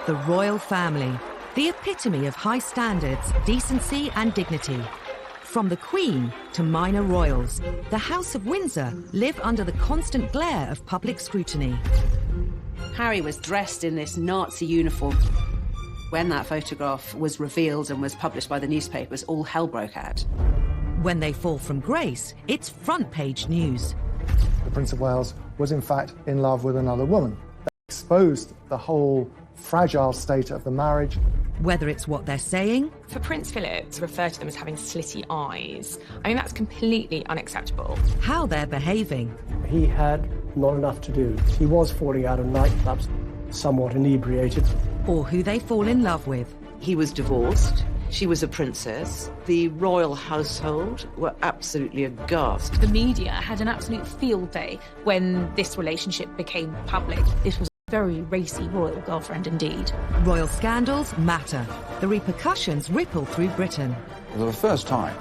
The royal family, the epitome of high standards, decency and dignity. From the Queen to minor royals, the House of Windsor live under the constant glare of public scrutiny. Harry was dressed in this Nazi uniform. When that photograph was revealed and was published by the newspapers, all hell broke out. When they fall from grace, it's front-page news. The Prince of Wales was in fact in love with another woman. That exposed the whole fragile state of the marriage. Whether it's what they're saying... For Prince Philip to refer to them as having slitty eyes, I mean, that's completely unacceptable. How they're behaving. He had not enough to do. He was falling out of nightclubs, somewhat inebriated. Or who they fall in love with. He was divorced. She was a princess. The royal household were absolutely aghast. The media had an absolute field day when this relationship became public. This was a very racy royal girlfriend indeed. Royal scandals matter. The repercussions ripple through Britain. For the first time,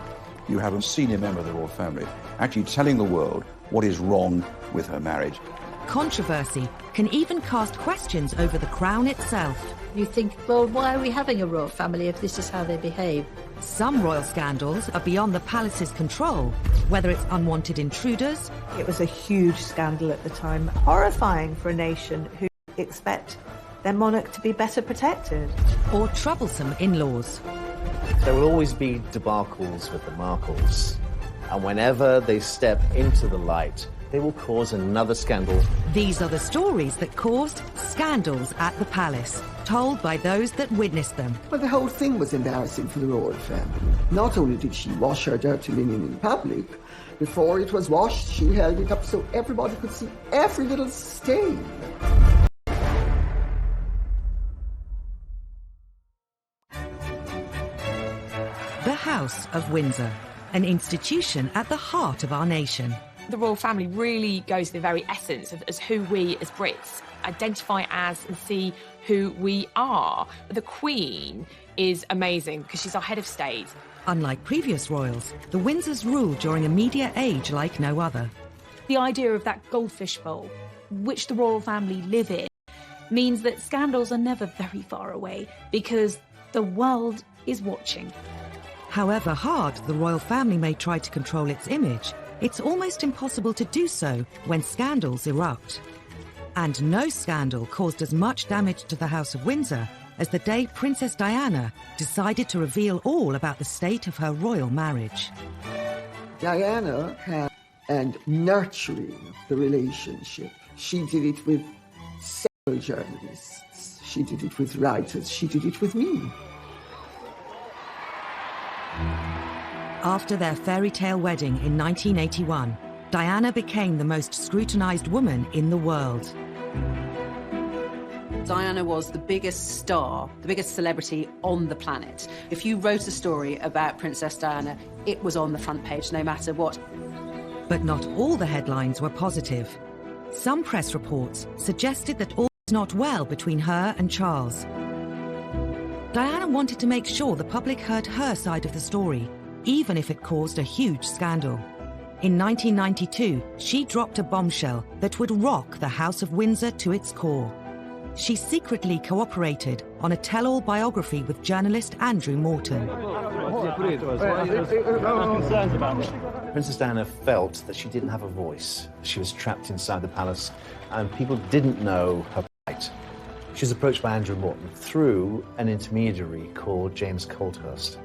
you have a senior member of the royal family actually telling the world what is wrong with her marriage. Controversy can even cast questions over the crown itself. You think, well, why are we having a royal family if this is how they behave? Some royal scandals are beyond the palace's control, whether it's unwanted intruders. It was a huge scandal at the time, horrifying for a nation who expect their monarch to be better protected. Or troublesome in-laws. There will always be debacles with the Markles, and whenever they step into the light, they will cause another scandal. These are the stories that caused scandals at the palace, told by those that witnessed them. Well, the whole thing was embarrassing for the royal family. Not only did she wash her dirty linen in public, before it was washed, she held it up so everybody could see every little stain. The House of Windsor, an institution at the heart of our nation. The royal family really goes to the very essence of as who we as Brits identify as and see who we are. The Queen is amazing because she's our head of state. Unlike previous royals, the Windsors rule during a media age like no other. The idea of that goldfish bowl, which the royal family live in, means that scandals are never very far away because the world is watching. However hard the royal family may try to control its image, it's almost impossible to do so when scandals erupt. And no scandal caused as much damage to the House of Windsor as the day Princess Diana decided to reveal all about the state of her royal marriage. Diana had and nurturing the relationship. She did it with several journalists. She did it with writers. She did it with me. After their fairy tale wedding in 1981, Diana became the most scrutinized woman in the world. Diana was the biggest star, the biggest celebrity on the planet. If you wrote a story about Princess Diana, it was on the front page, no matter what. But not all the headlines were positive. Some press reports suggested that all was not well between her and Charles. Diana wanted to make sure the public heard her side of the story, even if it caused a huge scandal. In 1992, she dropped a bombshell that would rock the House of Windsor to its core. She secretly cooperated on a tell-all biography with journalist Andrew Morton. Princess Diana felt that she didn't have a voice. She was trapped inside the palace, and people didn't know her plight. She was approached by Andrew Morton through an intermediary called James Colthurst.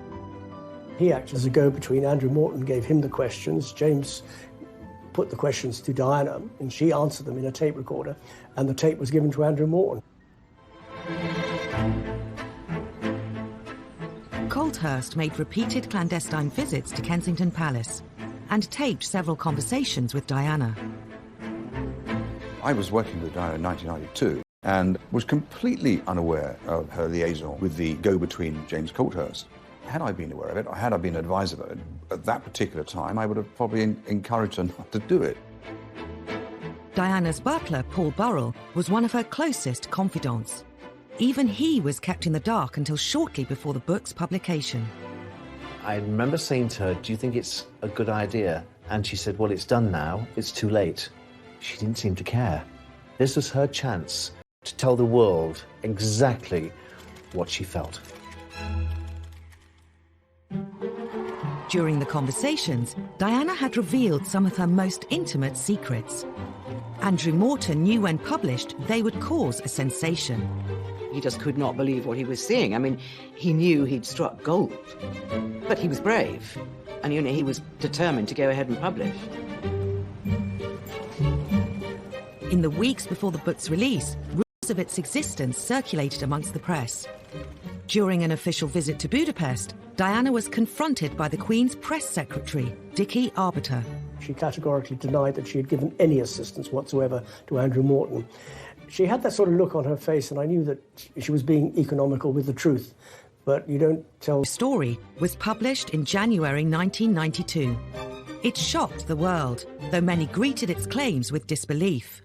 He acted as a go-between. Andrew Morton gave him the questions. James put the questions to Diana, and she answered them in a tape recorder, and the tape was given to Andrew Morton. Colthurst made repeated clandestine visits to Kensington Palace and taped several conversations with Diana. I was working with Diana in 1992 and was completely unaware of her liaison with the go-between James Colthurst. Had I been aware of it, or had I been advised of it at that particular time, I would have probably encouraged her not to do it. Diana's butler, Paul Burrell, was one of her closest confidants. Even he was kept in the dark until shortly before the book's publication. I remember saying to her, "Do you think it's a good idea?" And she said, "Well, it's done now. It's too late." She didn't seem to care. This was her chance to tell the world exactly what she felt. During the conversations, Diana had revealed some of her most intimate secrets. Andrew Morton knew when published they would cause a sensation. He just could not believe what he was seeing. I mean, he knew he'd struck gold, but he was brave, and he was determined to go ahead and publish. In the weeks before the book's release, rumours of its existence circulated amongst the press. During an official visit to Budapest, Diana was confronted by the Queen's press secretary, Dickie Arbiter. She categorically denied that she had given any assistance whatsoever to Andrew Morton. She had that sort of look on her face, and I knew that she was being economical with the truth. But you don't tell... The story was published in January 1992. It shocked the world, though many greeted its claims with disbelief.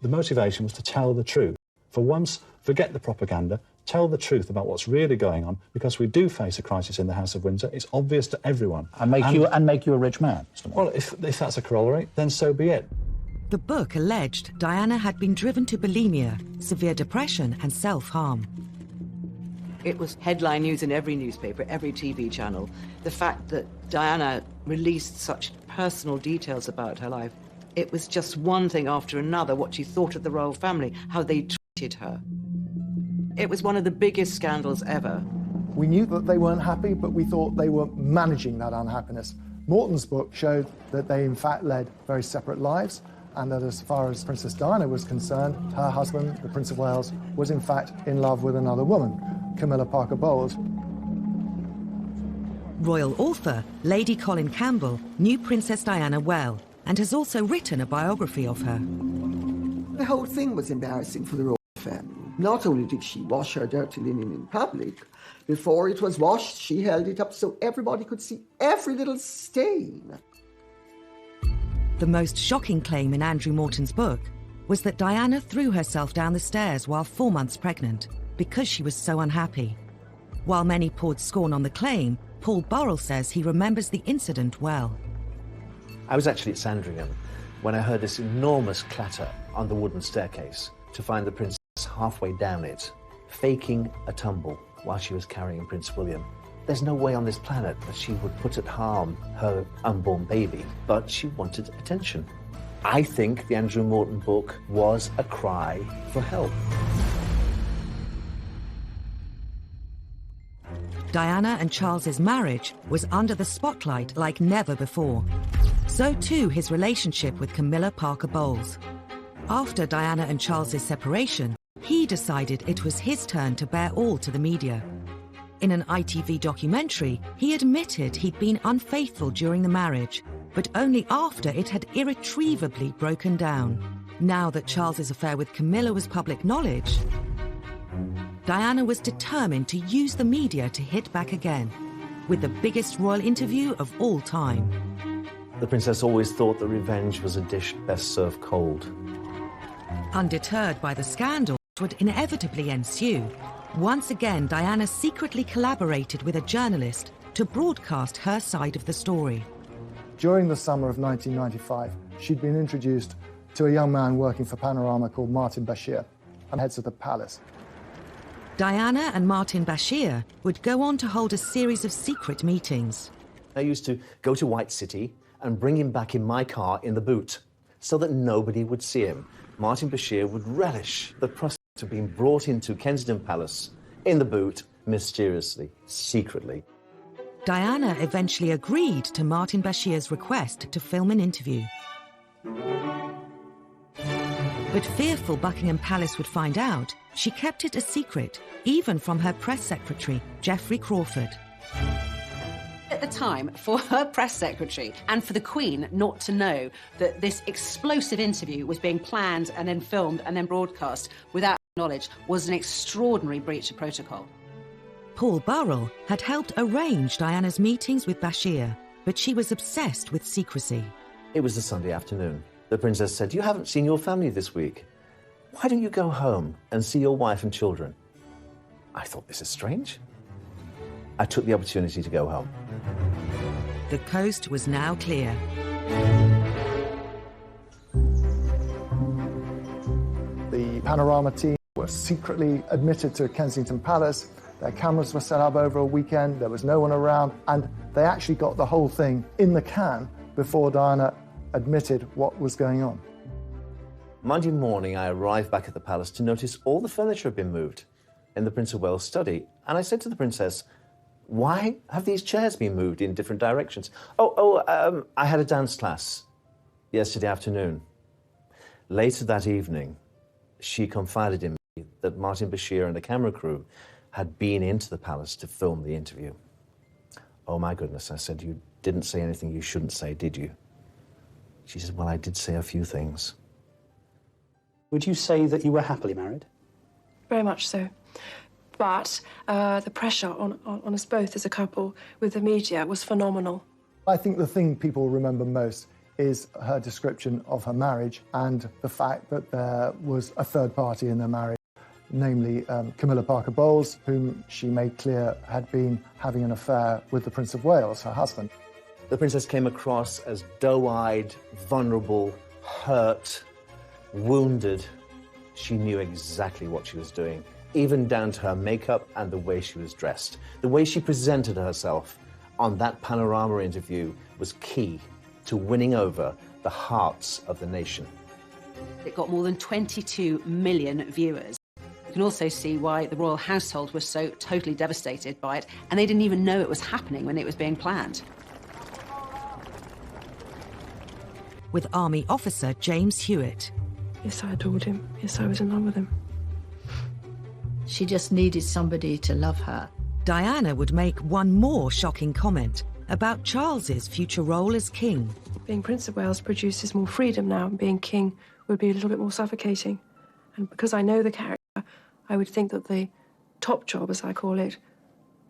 The motivation was to tell the truth. For once, forget the propaganda, tell the truth about what's really going on, because we do face a crisis in the House of Windsor. It's obvious to everyone. And make you a rich man. Well, if that's a corollary, then so be it. The book alleged Diana had been driven to bulimia, severe depression and self-harm. It was headline news in every newspaper, every TV channel. The fact that Diana released such personal details about her life, it was just one thing after another, what she thought of the royal family, how they treated her. It was one of the biggest scandals ever. We knew that they weren't happy, but we thought they were managing that unhappiness. Morton's book showed that they in fact led very separate lives, and that as far as Princess Diana was concerned, her husband, the Prince of Wales, was in fact in love with another woman, Camilla Parker Bowles. Royal author Lady Colin Campbell knew Princess Diana well and has also written a biography of her. The whole thing was embarrassing for the royal family. Not only did she wash her dirty linen in public, before it was washed, she held it up so everybody could see every little stain. The most shocking claim in Andrew Morton's book was that Diana threw herself down the stairs while 4 months pregnant because she was so unhappy. While many poured scorn on the claim, Paul Burrell says he remembers the incident well. I was actually at Sandringham when I heard this enormous clatter on the wooden staircase to find the princess halfway down it, faking a tumble while she was carrying Prince William. There's no way on this planet that she would put at harm her unborn baby, but she wanted attention. I think the Andrew Morton book was a cry for help. Diana and Charles's marriage was under the spotlight like never before. So too his relationship with Camilla Parker Bowles. After Diana and Charles's separation, he decided it was his turn to bear all to the media. In an ITV documentary, he admitted he'd been unfaithful during the marriage, but only after it had irretrievably broken down. Now that Charles's affair with Camilla was public knowledge, Diana was determined to use the media to hit back again, with the biggest royal interview of all time. The princess always thought that revenge was a dish best served cold. Undeterred by the scandal that would inevitably ensue, once again Diana secretly collaborated with a journalist to broadcast her side of the story. During the summer of 1995, she'd been introduced to a young man working for Panorama called Martin Bashir, and heads of the palace. Diana and Martin Bashir would go on to hold a series of secret meetings. I used to go to White City and bring him back in my car in the boot so that nobody would see him. Martin Bashir would relish the prospect of being brought into Kensington Palace in the boot, mysteriously, secretly. Diana eventually agreed to Martin Bashir's request to film an interview. But fearful Buckingham Palace would find out, she kept it a secret, even from her press secretary, Geoffrey Crawford. At the time, for her press secretary and for the Queen not to know that this explosive interview was being planned and then filmed and then broadcast without knowledge was an extraordinary breach of protocol. Paul Burrell had helped arrange Diana's meetings with Bashir, but she was obsessed with secrecy. It was a Sunday afternoon. The princess said, "You haven't seen your family this week. Why don't you go home and see your wife and children?" I thought, this is strange. I took the opportunity to go home. The coast was now clear. The Panorama team were secretly admitted to Kensington Palace. Their cameras were set up over a weekend. There was no one around. And they actually got the whole thing in the can before Diana admitted what was going on. Monday morning, I arrived back at the palace to notice all the furniture had been moved in the Prince of Wales' study. And I said to the princess, why have these chairs been moved in different directions? I had a dance class yesterday afternoon. Later that evening, she confided in me that Martin Bashir and the camera crew had been into the palace to film the interview. Oh my goodness, I said, you didn't say anything you shouldn't say, did you? She said, well, I did say a few things. Would you say that you were happily married? Very much so. But the pressure on us both as a couple with the media was phenomenal. I think the thing people remember most is her description of her marriage and the fact that there was a third party in their marriage, namely Camilla Parker Bowles, whom she made clear had been having an affair with the Prince of Wales, her husband. The princess came across as doe-eyed, vulnerable, hurt, wounded. She knew exactly what she was doing, even down to her makeup and the way she was dressed. The way she presented herself on that Panorama interview was key to winning over the hearts of the nation. It got more than 22 million viewers. You can also see why the royal household was so totally devastated by it, and they didn't even know it was happening when it was being planned. With Army officer James Hewitt. Yes, I adored him. Yes, I was in love with him. She just needed somebody to love her. Diana would make one more shocking comment about Charles's future role as king. Being Prince of Wales produces more freedom now, and being king would be a little bit more suffocating. And because I know the character, I would think that the top job, as I call it,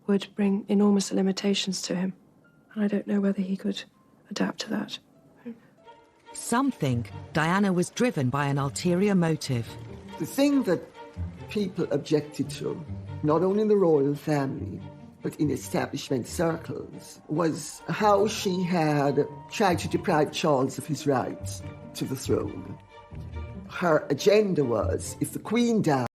would bring enormous limitations to him. And I don't know whether he could adapt to that. Some think Diana was driven by an ulterior motive. The thing that people objected to, not only in the royal family, but in establishment circles, was how she had tried to deprive Charles of his rights to the throne. Her agenda was, if the Queen dies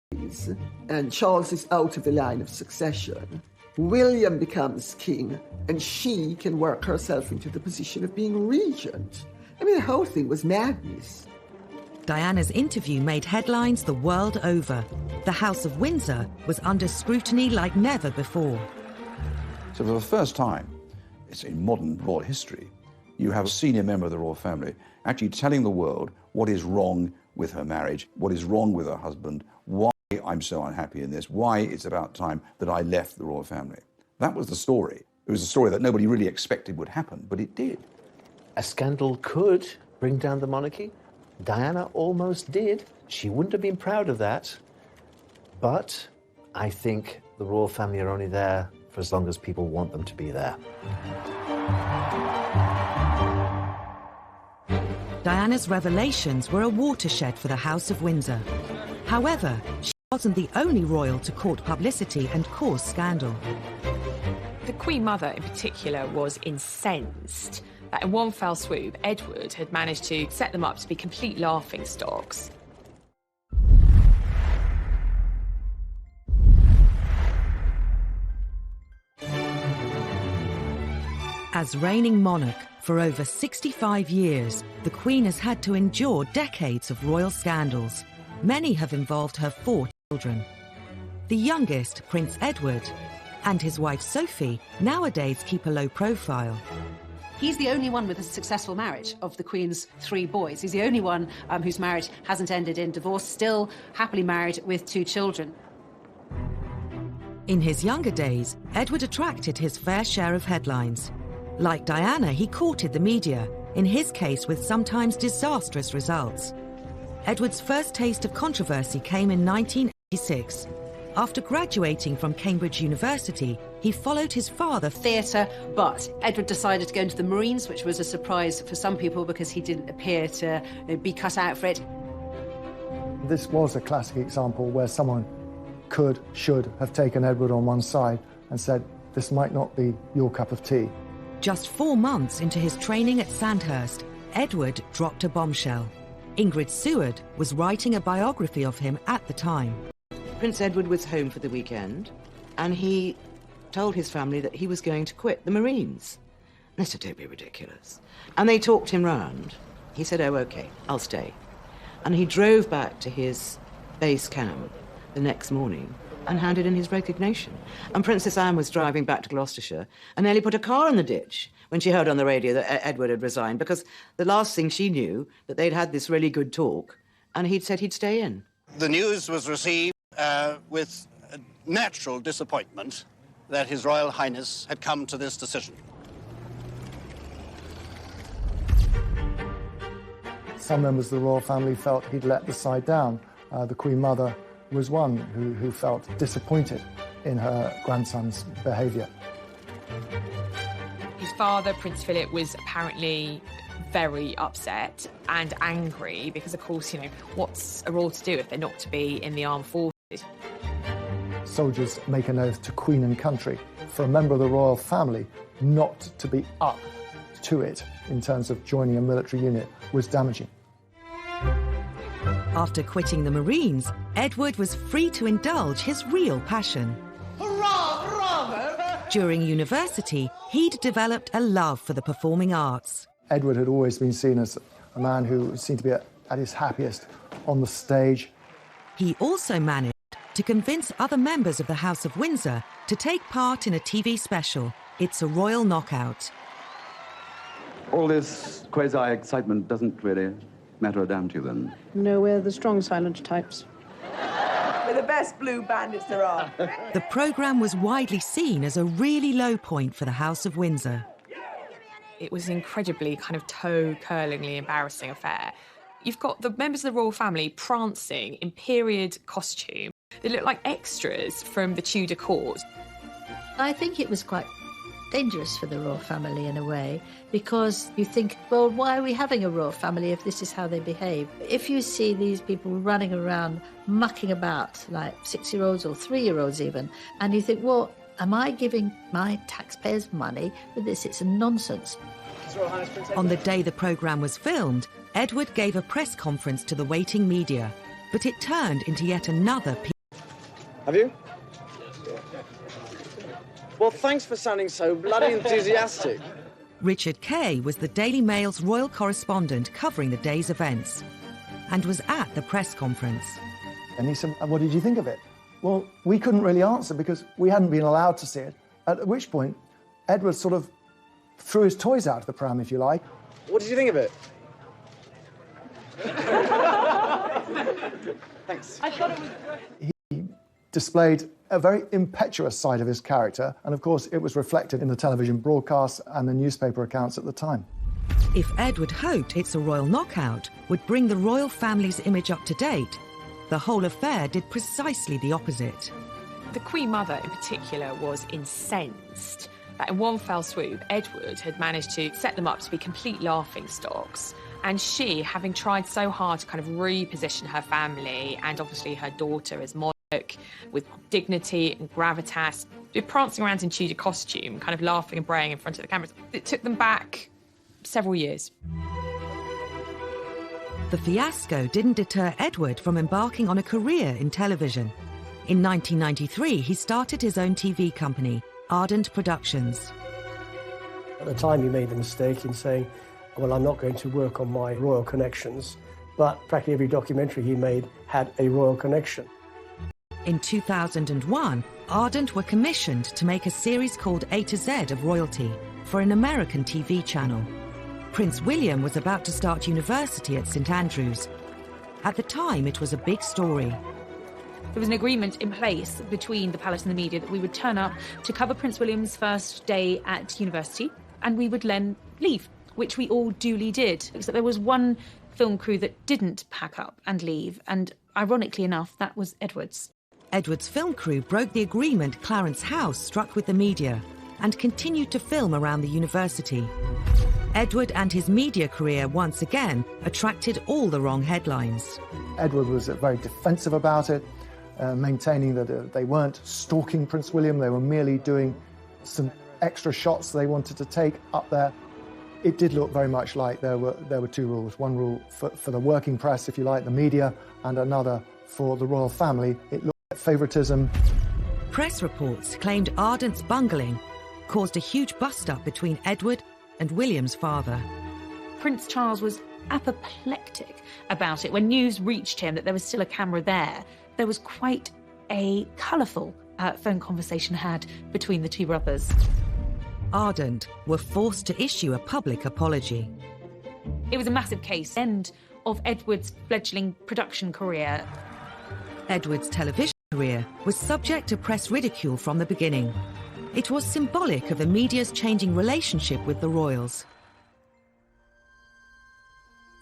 and Charles is out of the line of succession, William becomes king and she can work herself into the position of being regent. I mean, the whole thing was madness. Diana's interview made headlines the world over. The House of Windsor was under scrutiny like never before. So for the first time, it's in modern royal history, you have a senior member of the royal family actually telling the world what is wrong with her marriage, what is wrong with her husband, why I'm so unhappy in this, why it's about time that I left the royal family. That was the story. It was a story that nobody really expected would happen, but it did. A scandal could bring down the monarchy. Diana almost did. She wouldn't have been proud of that. But I think the royal family are only there for as long as people want them to be there. Diana's revelations were a watershed for the House of Windsor. However, she wasn't the only royal to court publicity and cause scandal. The Queen Mother in particular was incensed that in one fell swoop, Edward had managed to set them up to be complete laughingstocks. As reigning monarch for over 65 years, the Queen has had to endure decades of royal scandals. Many have involved her 4 children. The youngest, Prince Edward, and his wife Sophie, nowadays keep a low profile. He's the only one with a successful marriage of the Queen's 3 boys. He's the only one whose marriage hasn't ended in divorce, still happily married with 2 children. In his younger days, Edward attracted his fair share of headlines. Like Diana, he courted the media, in his case with sometimes disastrous results. Edward's first taste of controversy came in 1986. After graduating from Cambridge University, he followed his father theatre, but Edward decided to go into the Marines, which was a surprise for some people because he didn't appear to be cut out for it. This was a classic example where someone should have taken Edward on one side and said, this might not be your cup of tea. Just 4 months into his training at Sandhurst, Edward dropped a bombshell. Ingrid Seward was writing a biography of him at the time. Prince Edward was home for the weekend, and he told his family that he was going to quit the Marines. They said, don't be ridiculous. And they talked him round. He said, oh, OK, I'll stay. And he drove back to his base camp the next morning and handed in his resignation. And Princess Anne was driving back to Gloucestershire and nearly put a car in the ditch when she heard on the radio that Edward had resigned, because the last thing she knew, that they'd had this really good talk, and he'd said he'd stay in. The news was received with natural disappointment that His Royal Highness had come to this decision. Some members of the royal family felt he'd let the side down. The Queen Mother was one who felt disappointed in her grandson's behaviour. His father, Prince Philip, was apparently very upset and angry because, of course, what's a royal to do if they're not to be in the armed forces? Soldiers make an oath to Queen and country. For a member of the royal family not to be up to it in terms of joining a military unit was damaging. After quitting the Marines, Edward was free to indulge his real passion. Hurrah, hurrah! During university, he'd developed a love for the performing arts. Edward had always been seen as a man who seemed to be at his happiest on the stage. He also managed to convince other members of the House of Windsor to take part in a TV special, It's a Royal Knockout. All this quasi-excitement doesn't really matter a damn to you, then? No, we're the strong silent types. We're the best blue bandits there are. The programme was widely seen as a really low point for the House of Windsor. It was an incredibly kind of toe-curlingly embarrassing affair. You've got the members of the royal family prancing in period costume. They look like extras from the Tudor court. I think it was quite dangerous for the royal family in a way, because you think, well, why are we having a royal family if this is how they behave? If you see these people running around, mucking about like 6-year-olds or 3-year-olds even, and you think, well, am I giving my taxpayers money for this? It's a nonsense. On the day the programme was filmed, Edward gave a press conference to the waiting media, but it turned into yet another Have you? Well, thanks for sounding so bloody enthusiastic. Richard Kay was the Daily Mail's royal correspondent covering the day's events and was at the press conference. And he said, what did you think of it? Well, we couldn't really answer because we hadn't been allowed to see it, at which point Edward sort of threw his toys out of the pram, if you like. What did you think of it? Thanks. I thought it was... He displayed a very impetuous side of his character, and of course it was reflected in the television broadcasts and the newspaper accounts at the time. If Edward hoped It's a Royal Knockout would bring the royal family's image up to date, the whole affair did precisely the opposite. The Queen Mother in particular was incensed that in one fell swoop, Edward had managed to set them up to be complete laughingstocks. And she, having tried so hard to kind of reposition her family and obviously her daughter as monarch with dignity and gravitas, prancing around in Tudor costume, kind of laughing and braying in front of the cameras, it took them back several years. The fiasco didn't deter Edward from embarking on a career in television. In 1993, he started his own TV company, Ardent Productions. At the time, he made the mistake in saying, well, I'm not going to work on my royal connections, but practically every documentary he made had a royal connection. In 2001, Ardent were commissioned to make a series called A to Z of Royalty for an American TV channel. Prince William was about to start university at St Andrews. At the time, it was a big story. There was an agreement in place between the palace and the media that we would turn up to cover Prince William's first day at university, and we would then leave, which we all duly did. Except there was one film crew that didn't pack up and leave, and ironically enough, that was Edward's. Edward's film crew broke the agreement Clarence House struck with the media and continued to film around the university. Edward and his media career once again attracted all the wrong headlines. Edward was very defensive about it, maintaining that they weren't stalking Prince William, they were merely doing some extra shots they wanted to take up there. It did look very much like there were two rules. One rule for the working press, if you like, the media, and another for the royal family. It looked favoritism. Press reports claimed Ardent's bungling caused a huge bust-up between Edward and William's father. Prince Charles was apoplectic about it. When news reached him that there was still a camera there was quite a colourful phone conversation had between the two brothers. Ardent were forced to issue a public apology. It was a massive case, end of Edward's fledgling production career. Edward's television career was subject to press ridicule from the beginning. It was symbolic of the media's changing relationship with the royals.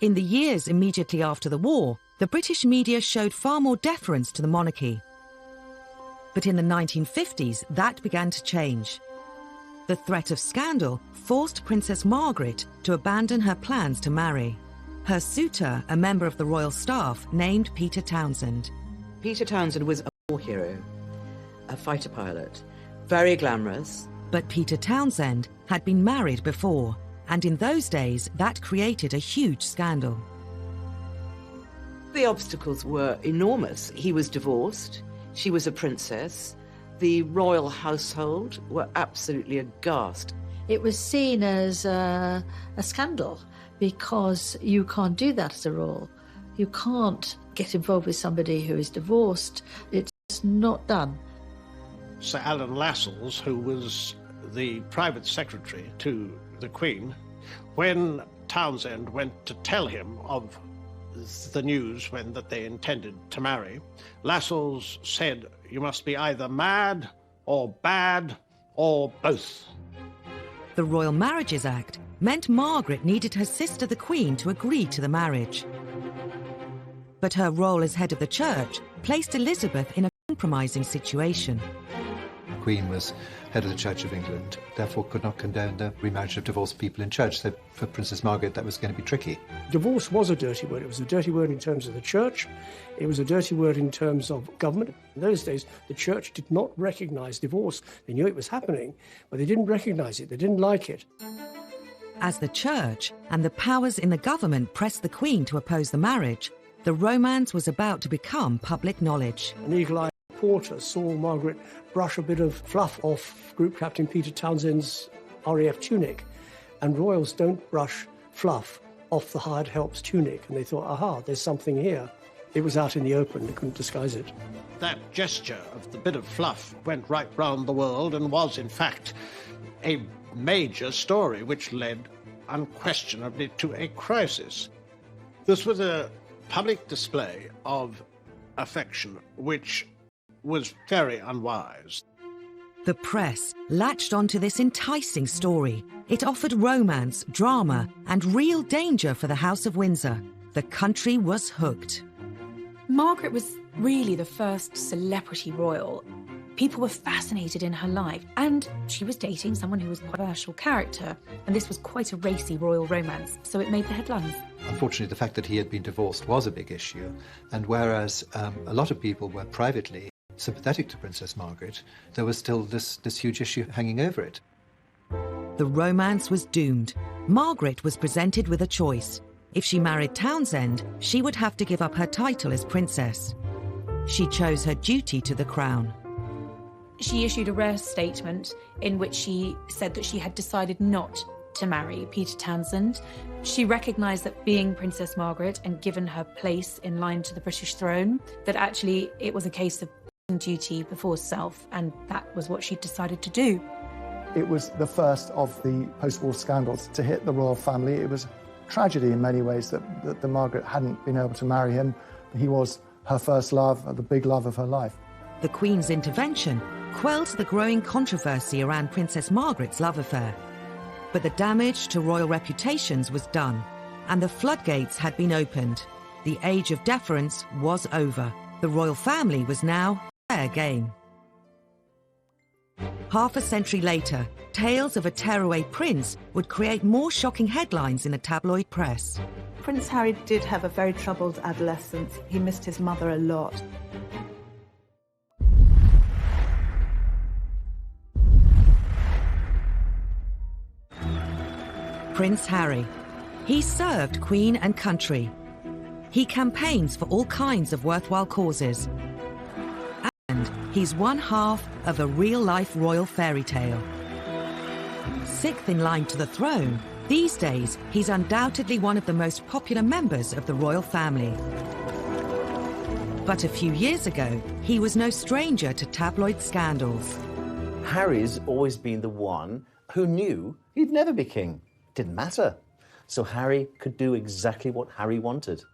In the years immediately after the war, the British media showed far more deference to the monarchy. But in the 1950s, that began to change. The threat of scandal forced Princess Margaret to abandon her plans to marry. Her suitor, a member of the royal staff, named Peter Townsend. Peter Townsend was a war hero, a fighter pilot, very glamorous. But Peter Townsend had been married before, and in those days that created a huge scandal. The obstacles were enormous. He was divorced, she was a princess, the royal household were absolutely aghast. It was seen as a scandal because you can't do that as a royal. You can't get involved with somebody who is divorced. It's not done. Sir Alan Lascelles, who was the private secretary to the Queen, when Townsend went to tell him of the news that they intended to marry, Lascelles said, "You must be either mad or bad or both." The Royal Marriages Act meant Margaret needed her sister the Queen to agree to the marriage. But her role as head of the church placed Elizabeth in a compromising situation. The Queen was head of the Church of England, therefore could not condone the remarriage of divorced people in church. So for Princess Margaret, that was going to be tricky. Divorce was a dirty word. It was a dirty word in terms of the church. It was a dirty word in terms of government. In those days, the church did not recognise divorce. They knew it was happening, but they didn't recognise it. They didn't like it. As the church and the powers in the government pressed the Queen to oppose the marriage, the romance was about to become public knowledge. An eagle-eyed reporter saw Margaret brush a bit of fluff off Group Captain Peter Townsend's RAF tunic, and royals don't brush fluff off the hired help's tunic, and they thought, aha, there's something here. It was out in the open, they couldn't disguise it. That gesture of the bit of fluff went right round the world and was, in fact, a major story which led unquestionably to a crisis. This was a public display of affection which was very unwise. The press latched onto this enticing story. It offered romance, drama, and real danger for the House of Windsor. The country was hooked. Margaret was really the first celebrity royal. People were fascinated in her life, and she was dating someone who was quite a controversial character, and this was quite a racy royal romance, so it made the headlines. Unfortunately, the fact that he had been divorced was a big issue, and whereas a lot of people were privately sympathetic to Princess Margaret, there was still this huge issue hanging over it. The romance was doomed. Margaret was presented with a choice. If she married Townsend, she would have to give up her title as princess. She chose her duty to the crown. She issued a rare statement in which she said that she had decided not to marry Peter Townsend. She recognised that being Princess Margaret and given her place in line to the British throne, that actually it was a case of duty before self, and that was what she decided to do. It was the first of the post-war scandals to hit the royal family. It was a tragedy in many ways that Margaret hadn't been able to marry him. He was her first love, the big love of her life. The Queen's intervention quelled the growing controversy around Princess Margaret's love affair. But the damage to royal reputations was done, and the floodgates had been opened. The age of deference was over. The royal family was now fair game. Half a century later, tales of a tearaway prince would create more shocking headlines in the tabloid press. Prince Harry did have a very troubled adolescence. He missed his mother a lot. Prince Harry. He served Queen and country. He campaigns for all kinds of worthwhile causes. As He's one half of a real-life royal fairy tale. Sixth in line to the throne, these days he's undoubtedly one of the most popular members of the royal family. But a few years ago, he was no stranger to tabloid scandals. Harry's always been the one who knew he'd never be king. Didn't matter. So Harry could do exactly what Harry wanted.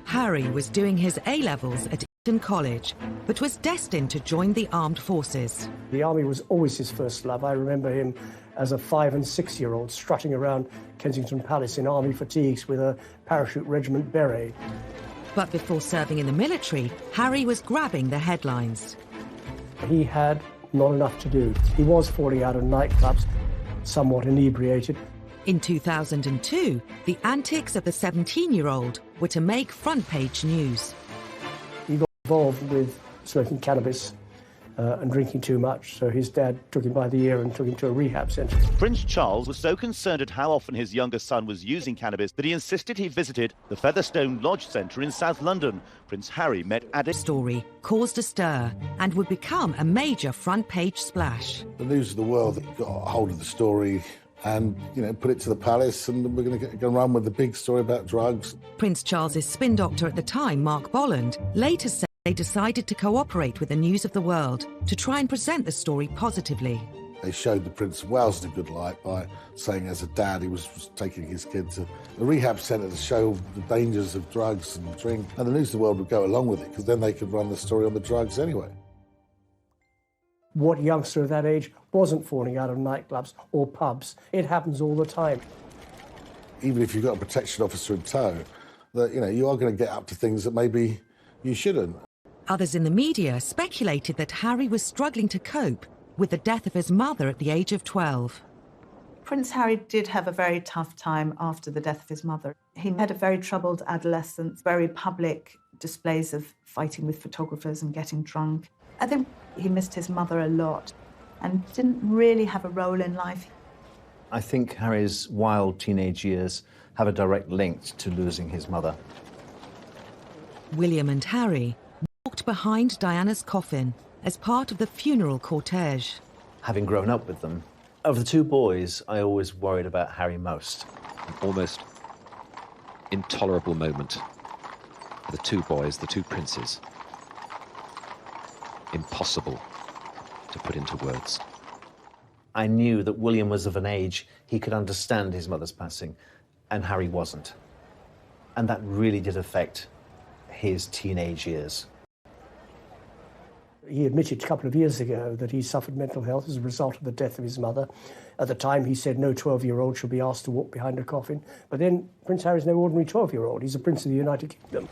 Harry was doing his A-levels at Eton College, but was destined to join the armed forces. The army was always his first love. I remember him as a 5- and 6-year-old strutting around Kensington Palace in army fatigues with a parachute regiment beret. But before serving in the military, Harry was grabbing the headlines. He had not enough to do. He was falling out of nightclubs, somewhat inebriated. In 2002, the antics of the 17-year-old were to make front-page news. He got involved with smoking cannabis and drinking too much, so his dad took him by the ear and took him to a rehab centre. Prince Charles was so concerned at how often his younger son was using cannabis that he insisted he visited the Featherstone Lodge Centre in South London. Prince Harry met addicts. Story caused a stir and would become a major front-page splash. The News of the World got a hold of the story and, put it to the palace, and we're going to run with the big story about drugs. Prince Charles's spin doctor at the time, Mark Bolland, later said they decided to cooperate with the News of the World to try and present the story positively. They showed the Prince of Wales in a good light by saying as a dad he was taking his kid to the rehab centre to show the dangers of drugs and drink. And the News of the World would go along with it because then they could run the story on the drugs anyway. What youngster of that age wasn't falling out of nightclubs or pubs? It happens all the time. Even if you've got a protection officer in tow, that you are going to get up to things that maybe you shouldn't. Others in the media speculated that Harry was struggling to cope with the death of his mother at the age of 12. Prince Harry did have a very tough time after the death of his mother. He had a very troubled adolescence, very public displays of fighting with photographers and getting drunk. I think he missed his mother a lot and didn't really have a role in life. I think Harry's wild teenage years have a direct link to losing his mother. William and Harry walked behind Diana's coffin as part of the funeral cortege. Having grown up with them, of the two boys, I always worried about Harry most. An almost intolerable moment for the two boys, the two princes. Impossible to put into words. I knew that William was of an age he could understand his mother's passing, and Harry wasn't. And that really did affect his teenage years. He admitted a couple of years ago that he suffered mental health as a result of the death of his mother. At the time, he said no 12-year-old should be asked to walk behind a coffin. But then Prince Harry's no ordinary 12-year-old. He's a prince of the United Kingdom.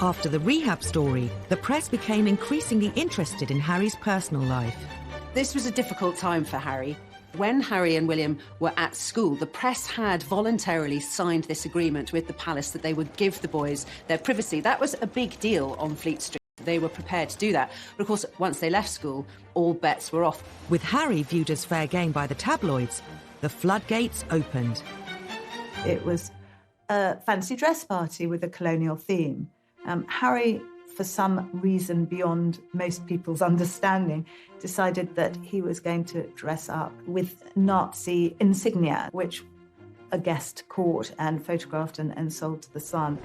After the rehab story, the press became increasingly interested in Harry's personal life. This was a difficult time for Harry. When Harry and William were at school, the press had voluntarily signed this agreement with the palace that they would give the boys their privacy. That was a big deal on Fleet Street. They were prepared to do that. But of course, once they left school, all bets were off. With Harry viewed as fair game by the tabloids, the floodgates opened. It was a fancy dress party with a colonial theme. Harry, for some reason beyond most people's understanding, decided that he was going to dress up with Nazi insignia, which a guest caught and photographed and sold to the Sun.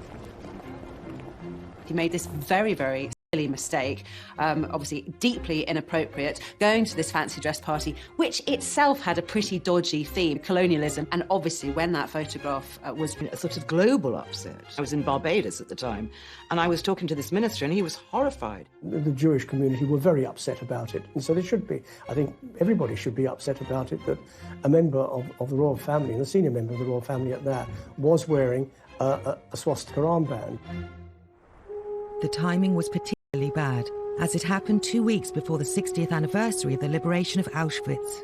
He made this very, very silly mistake, obviously deeply inappropriate, going to this fancy dress party, which itself had a pretty dodgy theme, colonialism. And obviously when that photograph was a sort of global upset. I was in Barbados at the time, and I was talking to this minister, and he was horrified. The Jewish community were very upset about it, and so they should be. I think everybody should be upset about it, that a member of the royal family, and a senior member of the royal family at that, was wearing a swastika armband. The timing was particularly bad, as it happened 2 weeks before the 60th anniversary of the liberation of Auschwitz.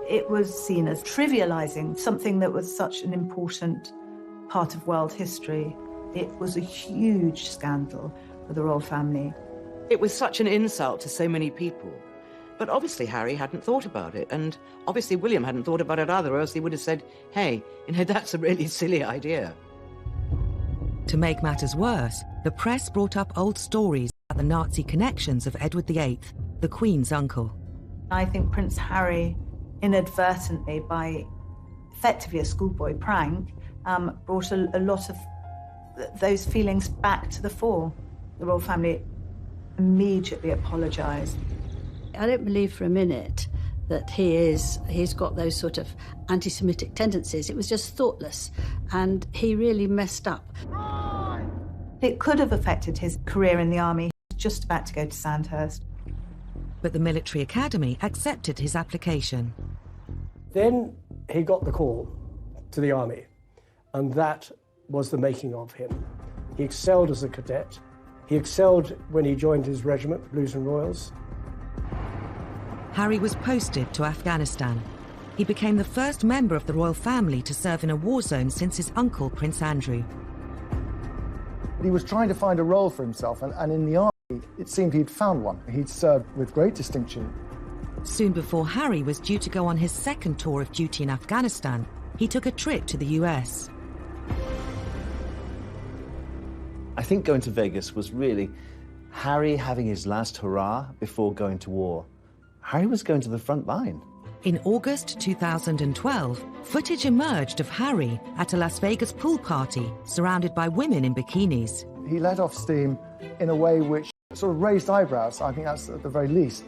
It was seen as trivialising something that was such an important part of world history. It was a huge scandal for the royal family. It was such an insult to so many people. But obviously Harry hadn't thought about it, and obviously William hadn't thought about it either, or else he would have said, hey, that's a really silly idea. To make matters worse, the press brought up old stories about the Nazi connections of Edward VIII, the Queen's uncle. I think Prince Harry, inadvertently, by effectively a schoolboy prank, brought a lot of those feelings back to the fore. The royal family immediately apologised. I don't believe for a minute that he's got those sort of anti-Semitic tendencies. It was just thoughtless, and he really messed up. It could have affected his career in the army. He was just about to go to Sandhurst. But the military academy accepted his application. Then he got the call to the army, and that was the making of him. He excelled as a cadet. He excelled when he joined his regiment, Blues and Royals. Harry was posted to Afghanistan. He became the first member of the royal family to serve in a war zone since his uncle, Prince Andrew. He was trying to find a role for himself, and in the army, it seemed he'd found one. He'd served with great distinction. Soon before Harry was due to go on his second tour of duty in Afghanistan, he took a trip to the US. I think going to Vegas was really Harry having his last hurrah before going to war. Harry was going to the front line. In August 2012, footage emerged of Harry at a Las Vegas pool party surrounded by women in bikinis. He let off steam in a way which sort of raised eyebrows. I think that's at the very least.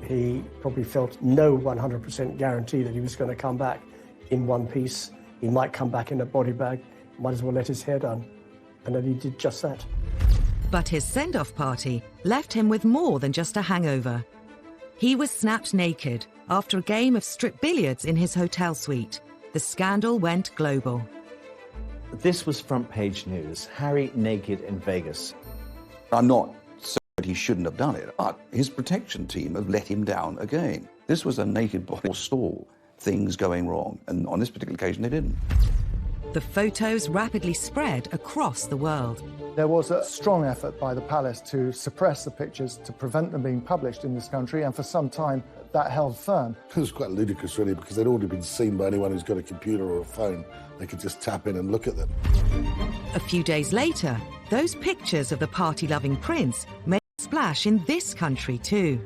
He probably felt no 100% guarantee that he was going to come back in one piece. He might come back in a body bag, might as well let his hair down. And then he did just that. But his send-off party left him with more than just a hangover. He was snapped naked after a game of strip billiards in his hotel suite. The scandal went global. This was front page news. Harry naked in Vegas. I'm not saying that he shouldn't have done it, but his protection team have let him down again. This was a naked body stall, things going wrong, and on this particular occasion they didn't. The photos rapidly spread across the world. There was a strong effort by the palace to suppress the pictures, to prevent them being published in this country, and for some time that held firm. It was quite ludicrous, really, because they'd already been seen by anyone who's got a computer or a phone. They could just tap in and look at them. A few days later, those pictures of the party-loving prince made a splash in this country too.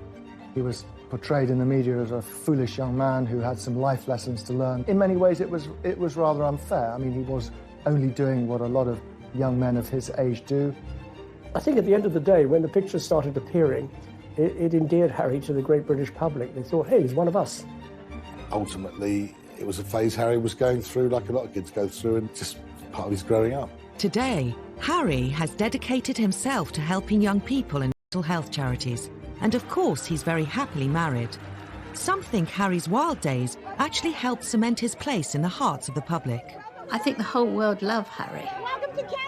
He was portrayed in the media as a foolish young man who had some life lessons to learn. In many ways, it was rather unfair. I mean, he was only doing what a lot of young men of his age do. I think at the end of the day, when the pictures started appearing, it endeared Harry to the great British public. They thought, hey, he's one of us. Ultimately, it was a phase Harry was going through, like a lot of kids go through, and just part of his growing up. Today, Harry has dedicated himself to helping young people in mental health charities. And of course, he's very happily married. Some think Harry's wild days actually helped cement his place in the hearts of the public. I think the whole world love Harry. Welcome to Canada!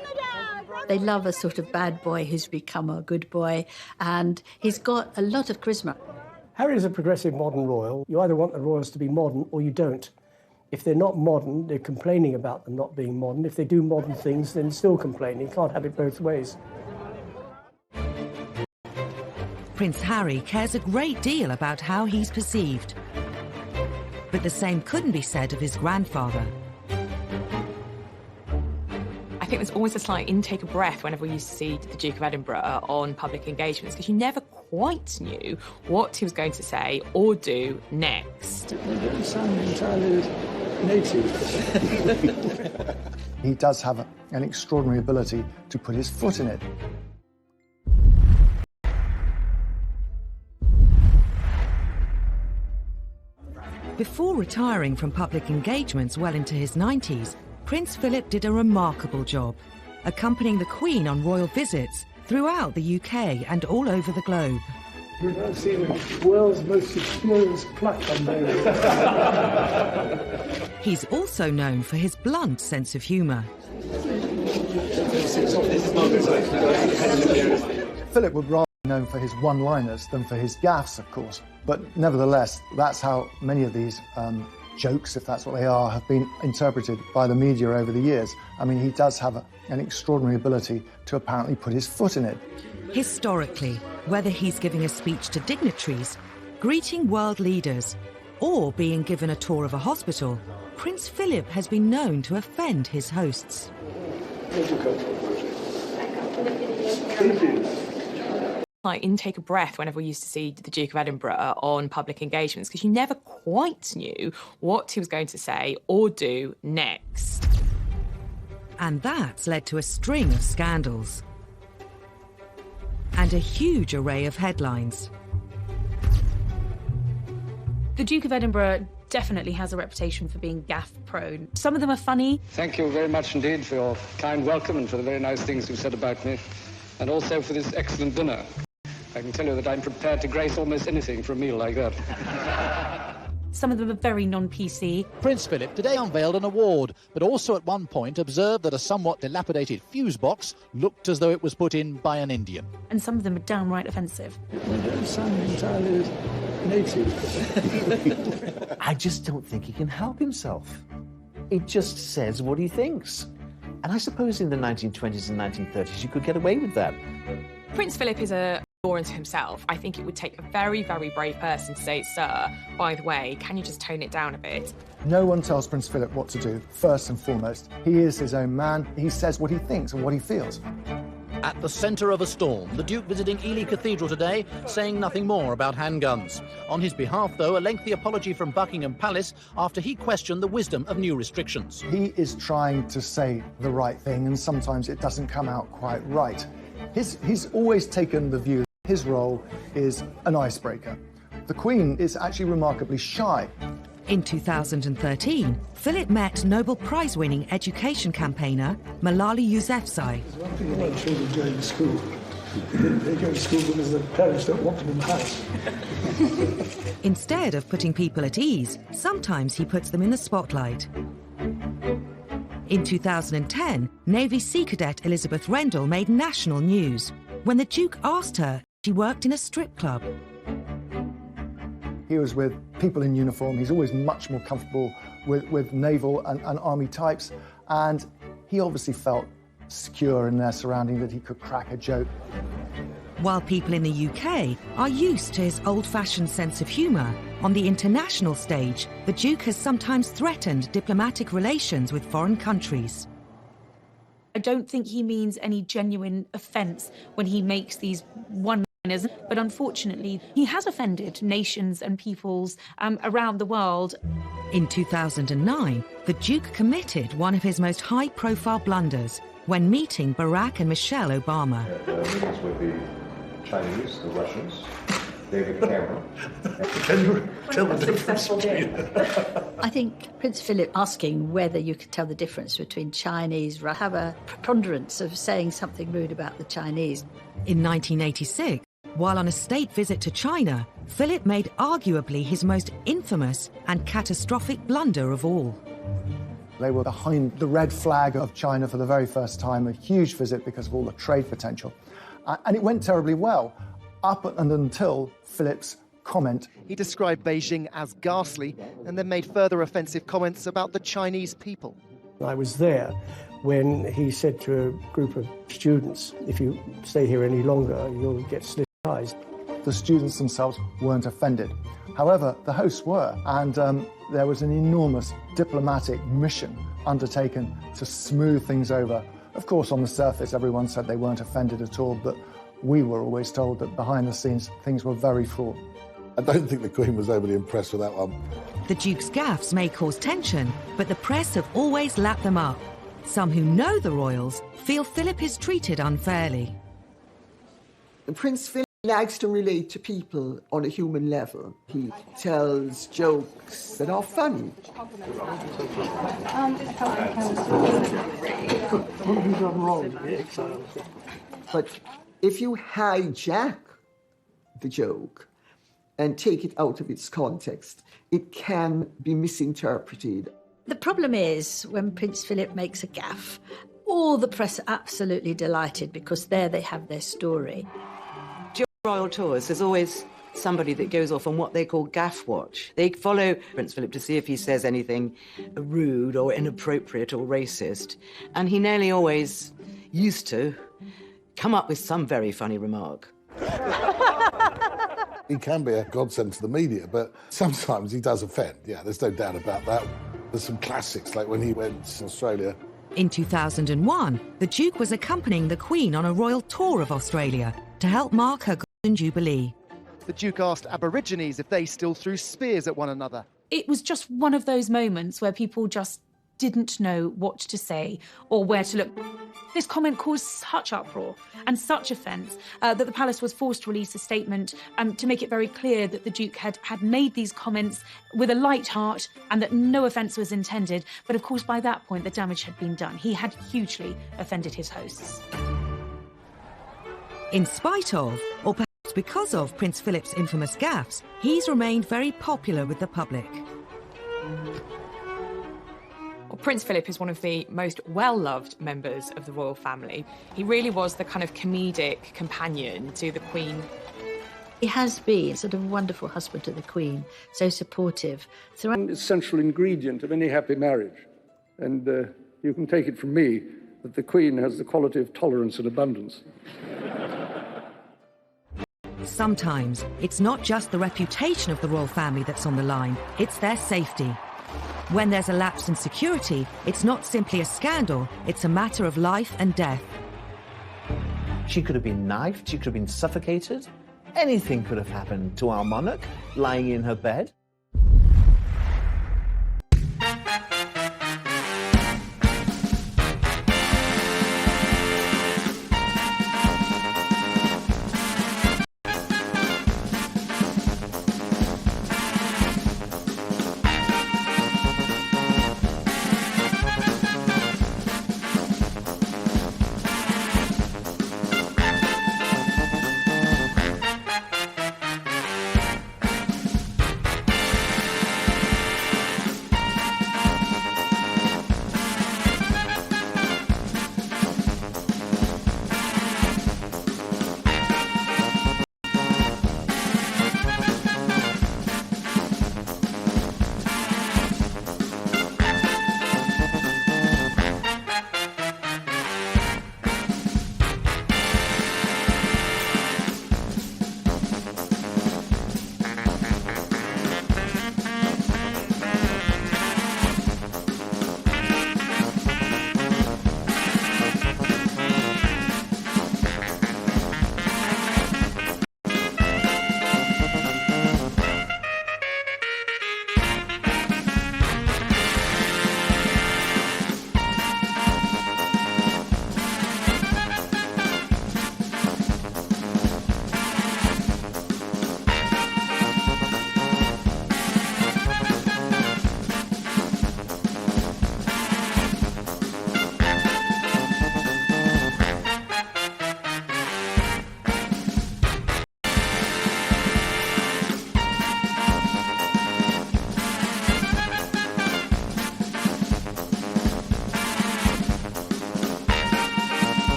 They love a sort of bad boy who's become a good boy, and he's got a lot of charisma. Harry is a progressive modern royal. You either want the royals to be modern or you don't. If they're not modern, they're complaining about them not being modern. If they do modern things, then still complaining. You can't have it both ways. Prince Harry cares a great deal about how he's perceived. But the same couldn't be said of his grandfather. I think there's always a slight intake of breath whenever we used to see the Duke of Edinburgh on public engagements, because you never quite knew what he was going to say or do next. They don't sound entirely native. He does have an extraordinary ability to put his foot in it. Before retiring from public engagements well into his 90s, Prince Philip did a remarkable job, accompanying the Queen on royal visits throughout the UK and all over the globe. We've now seen the world's most experienced pluck on He's also known for his blunt sense of humour. Philip would rather be known for his one-liners than for his gaffes, of course. But nevertheless, that's how many of these jokes, if that's what they are, have been interpreted by the media over the years. I mean, he does have an extraordinary ability to apparently put his foot in it. Historically, whether he's giving a speech to dignitaries, greeting world leaders, or being given a tour of a hospital, Prince Philip has been known to offend his hosts. like intake of breath whenever we used to see the Duke of Edinburgh on public engagements, because you never quite knew what he was going to say or do next. And that's led to a string of scandals and a huge array of headlines. The Duke of Edinburgh definitely has a reputation for being gaffe-prone. Some of them are funny. Thank you very much indeed for your kind welcome and for the very nice things you've said about me, and also for this excellent dinner. I can tell you that I'm prepared to grace almost anything for a meal like that. Some of them are very non-PC. Prince Philip today unveiled an award, but also at one point observed that a somewhat dilapidated fuse box looked as though it was put in by an Indian. And some of them are downright offensive. They don't sound entirely native. I just don't think he can help himself. He just says what he thinks. And I suppose in the 1920s and 1930s you could get away with that. Prince Philip is a law unto himself. I think it would take a very, very brave person to say, sir, by the way, can you just tone it down a bit? No one tells Prince Philip what to do, first and foremost. He is his own man. He says what he thinks and what he feels. At the centre of a storm, the Duke visiting Ely Cathedral today, saying nothing more about handguns. On his behalf, though, a lengthy apology from Buckingham Palace after he questioned the wisdom of new restrictions. He is trying to say the right thing, and sometimes it doesn't come out quite right. He's always taken the view that his role is an icebreaker. The Queen is actually remarkably shy. In 2013, Philip met Nobel Prize-winning education campaigner Malala Yousafzai. There's one thing about children going to school. They go to school because the parents don't want them in the house. Instead of putting people at ease, sometimes he puts them in the spotlight. In 2010, Navy Sea Cadet Elizabeth Rendell made national news when the Duke asked her if she worked in a strip club. He was with people in uniform. He's always much more comfortable with naval and army types. And he obviously felt secure in their surrounding, that he could crack a joke. While people in the UK are used to his old-fashioned sense of humour, on the international stage, the Duke has sometimes threatened diplomatic relations with foreign countries. I don't think he means any genuine offence when he makes these one-liners, but unfortunately, he has offended nations and peoples around the world. In 2009, the Duke committed one of his most high-profile blunders when meeting Barack and Michelle Obama. Meetings with the Chinese, the Russians, David Cameron. Can you tell the difference between I think Prince Philip asking whether you could tell the difference between Chinese, have a preponderance of saying something rude about the Chinese. In 1986, while on a state visit to China, Philip made arguably his most infamous and catastrophic blunder of all. They were behind the red flag of China for the very first time, a huge visit because of all the trade potential. And it went terribly well, up and until Philip's comment. He described Beijing as ghastly and then made further offensive comments about the Chinese people. I was there when he said to a group of students, if you stay here any longer, you'll get slit eyes. The students themselves weren't offended. However, the hosts were, and there was an enormous diplomatic mission undertaken to smooth things over. Of course, on the surface, everyone said they weren't offended at all, but we were always told that behind the scenes, things were very fraught. I don't think the Queen was overly impressed with that one. The Duke's gaffes may cause tension, but the press have always lapped them up. Some who know the royals feel Philip is treated unfairly. Prince Philip likes to relate to people on a human level. He tells jokes that are funny. What have you done wrong to be exiled? But if you hijack the joke and take it out of its context, it can be misinterpreted. The problem is when Prince Philip makes a gaffe, all the press are absolutely delighted because there they have their story. During royal tours, there's always somebody that goes off on what they call gaff watch. They follow Prince Philip to see if he says anything rude or inappropriate or racist, and he nearly always used to come up with some very funny remark. He can be a godsend to the media, but sometimes he does offend. Yeah, there's no doubt about that. There's some classics, like when he went to Australia. In 2001, the Duke was accompanying the Queen on a royal tour of Australia to help mark her Jubilee. The Duke asked Aborigines if they still threw spears at one another. It was just one of those moments where people just didn't know what to say or where to look. This comment caused such uproar and such offence that the palace was forced to release a statement to make it very clear that the Duke had made these comments with a light heart and that no offence was intended. But of course, by that point, the damage had been done. He had hugely offended his hosts. In spite of, or perhaps because of, Prince Philip's infamous gaffes, he's remained very popular with the public. Well, Prince Philip is one of the most well-loved members of the royal family. He really was the kind of comedic companion to the Queen. He has been sort of a wonderful husband to the Queen, so supportive. One essential ingredient of any happy marriage, and you can take it from me that the Queen has the quality of tolerance and abundance. Sometimes it's not just the reputation of the royal family that's on the line, it's their safety. When there's a lapse in security, it's not simply a scandal, it's a matter of life and death. She could have been knifed, she could have been suffocated. Anything could have happened to our monarch lying in her bed.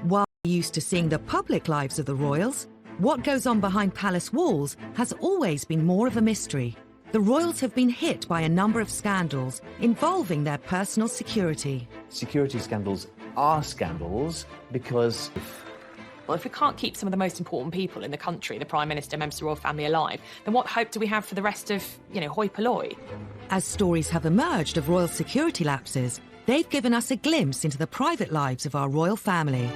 While we're used to seeing the public lives of the royals, what goes on behind palace walls has always been more of a mystery. The royals have been hit by a number of scandals involving their personal security. Security scandals are scandals because... Well, if we can't keep some of the most important people in the country, the Prime Minister, members of the royal family, alive, then what hope do we have for the rest of, hoi polloi? As stories have emerged of royal security lapses, they've given us a glimpse into the private lives of our royal family.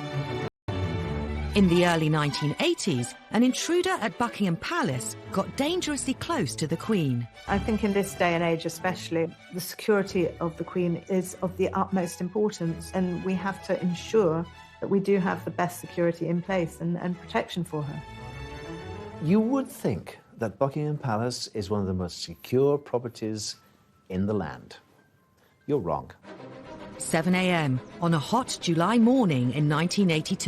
In the early 1980s, an intruder at Buckingham Palace got dangerously close to the Queen. I think in this day and age especially, the security of the Queen is of the utmost importance, and we have to ensure that we do have the best security in place and protection for her. You would think that Buckingham Palace is one of the most secure properties in the land. You're wrong. 7 a.m. on a hot July morning in 1982.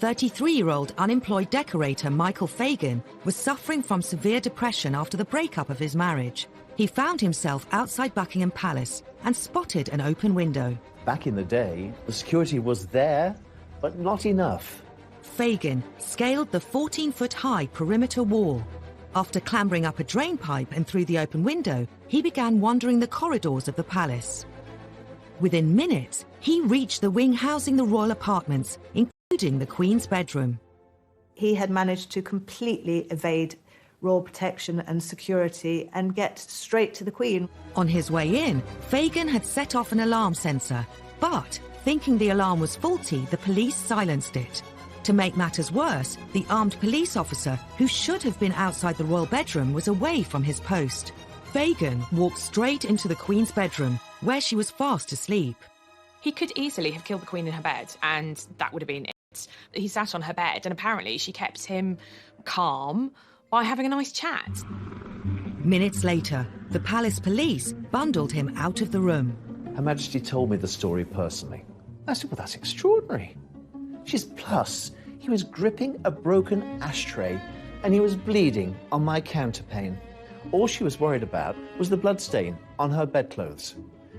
33-year-old unemployed decorator Michael Fagan was suffering from severe depression after the breakup of his marriage. He found himself outside Buckingham Palace and spotted an open window. Back in the day, the security was there, but not enough. Fagan scaled the 14-foot-high perimeter wall. After clambering up a drain pipe and through the open window, he began wandering the corridors of the palace. Within minutes, he reached the wing housing the royal apartments, including including the Queen's bedroom. He had managed to completely evade royal protection and security and get straight to the Queen. On his way in, Fagan had set off an alarm sensor, but thinking the alarm was faulty, the police silenced it. To make matters worse, the armed police officer, who should have been outside the royal bedroom, was away from his post. Fagan walked straight into the Queen's bedroom, where she was fast asleep. He could easily have killed the Queen in her bed, and that would have been it. He sat on her bed, and apparently she kept him calm by having a nice chat. Minutes later, the palace police bundled him out of the room. Her Majesty told me the story personally. I said, well, that's extraordinary. She's plus. He was gripping a broken ashtray and he was bleeding on my counterpane. All she was worried about was the bloodstain on her bedclothes.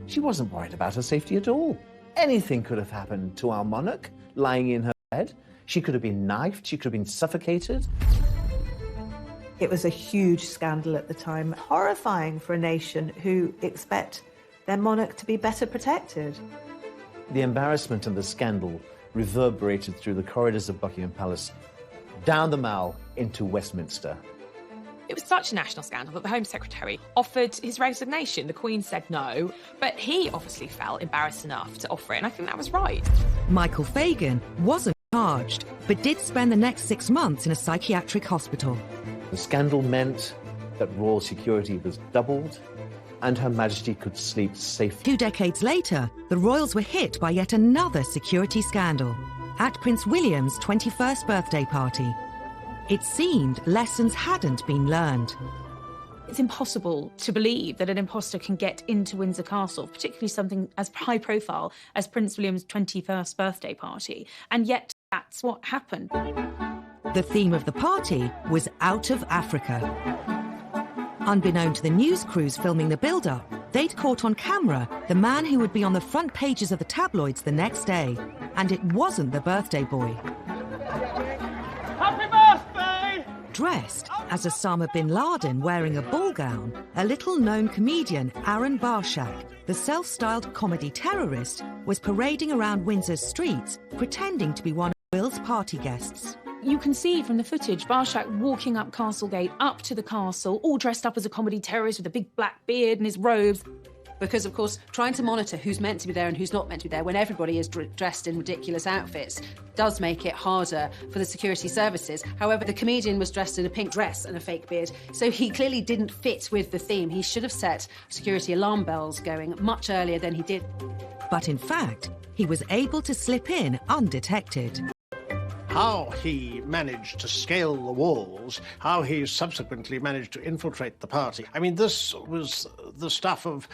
She wasn't worried about her safety at all. Anything could have happened to our monarch lying in her bed. She could have been knifed, she could have been suffocated. It was a huge scandal at the time, horrifying for a nation who expect their monarch to be better protected. The embarrassment and the scandal reverberated through the corridors of Buckingham Palace, down the Mall into Westminster. It was such a national scandal that the Home Secretary offered his resignation. The Queen said no, but he obviously felt embarrassed enough to offer it, and I think that was right. Michael Fagan wasn't charged, but did spend the next 6 months in a psychiatric hospital. The scandal meant that royal security was doubled and Her Majesty could sleep safely. 2 decades later, the royals were hit by yet another security scandal at Prince William's 21st birthday party. It seemed lessons hadn't been learned. It's impossible to believe that an imposter can get into Windsor Castle, particularly something as high profile as Prince William's 21st birthday party, and yet that's what happened. The theme of the party was Out of Africa. Unbeknown to the news crews filming the build-up, they'd caught on camera the man who would be on the front pages of the tabloids the next day. And it wasn't the birthday boy. Happy birthday! Dressed as Osama bin Laden wearing a ball gown, a little-known comedian, Aaron Barshak, the self-styled comedy terrorist, was parading around Windsor's streets, pretending to be one of Will's party guests. You can see from the footage Barshak walking up Castlegate, up to the castle, all dressed up as a comedy terrorist with a big black beard and his robes. Because, of course, trying to monitor who's meant to be there and who's not meant to be there when everybody is dressed in ridiculous outfits does make it harder for the security services. However, the comedian was dressed in a pink dress and a fake beard, so he clearly didn't fit with the theme. He should have set security alarm bells going much earlier than he did. But in fact, he was able to slip in undetected. How he managed to scale the walls, how he subsequently managed to infiltrate the party. I mean, this was the stuff of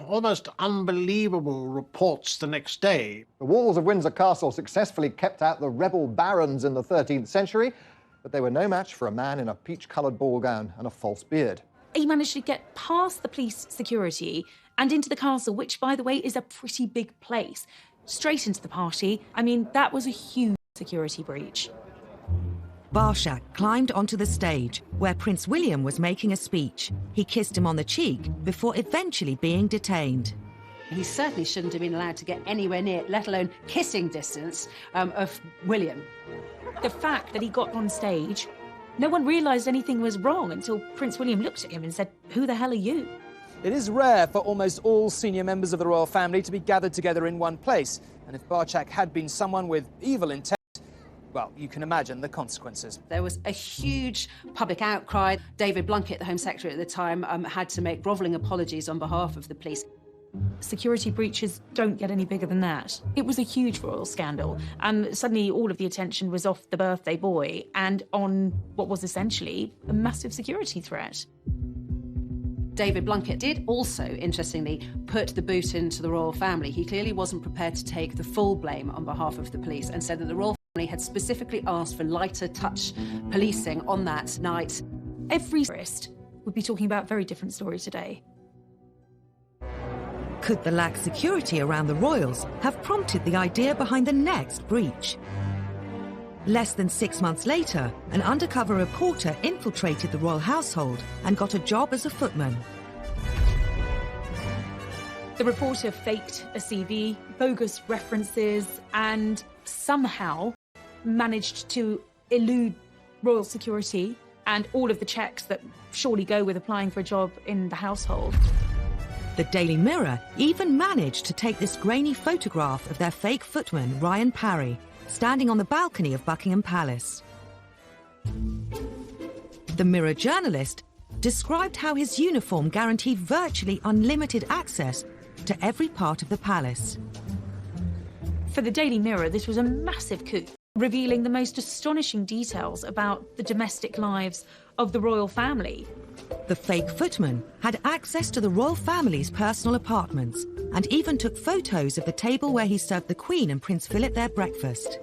almost unbelievable reports the next day. The walls of Windsor Castle successfully kept out the rebel barons in the 13th century, but they were no match for a man in a peach-coloured ball gown and a false beard. He managed to get past the police security and into the castle, which, by the way, is a pretty big place, straight into the party. I mean, that was a huge security breach. Barshak climbed onto the stage where Prince William was making a speech. He kissed him on the cheek before eventually being detained. He certainly shouldn't have been allowed to get anywhere near, let alone kissing distance, of William. The fact that he got on stage, no one realised anything was wrong until Prince William looked at him and said, "Who the hell are you?" It is rare for almost all senior members of the royal family to be gathered together in one place. And if Barshak had been someone with evil intent, well, you can imagine the consequences. There was a huge public outcry. David Blunkett, the Home Secretary at the time, had to make grovelling apologies on behalf of the police. Security breaches don't get any bigger than that. It was a huge royal scandal, and suddenly all of the attention was off the birthday boy and on what was essentially a massive security threat. David Blunkett did also, interestingly, put the boot into the royal family. He clearly wasn't prepared to take the full blame on behalf of the police and said that the royal family had specifically asked for lighter touch policing on that night. Every tourist would be talking about a very different story today. Could the lax security around the royals have prompted the idea behind the next breach? Less than 6 months later, an undercover reporter infiltrated the royal household and got a job as a footman. The reporter faked a CV, bogus references, and somehow managed to elude royal security and all of the checks that surely go with applying for a job in the household. The Daily Mirror even managed to take this grainy photograph of their fake footman, Ryan Parry, standing on the balcony of Buckingham Palace. The Mirror journalist described how his uniform guaranteed virtually unlimited access to every part of the palace. For the Daily Mirror, this was a massive coup, revealing the most astonishing details about the domestic lives of the royal family. The fake footman had access to the royal family's personal apartments and even took photos of the table where he served the Queen and Prince Philip their breakfast.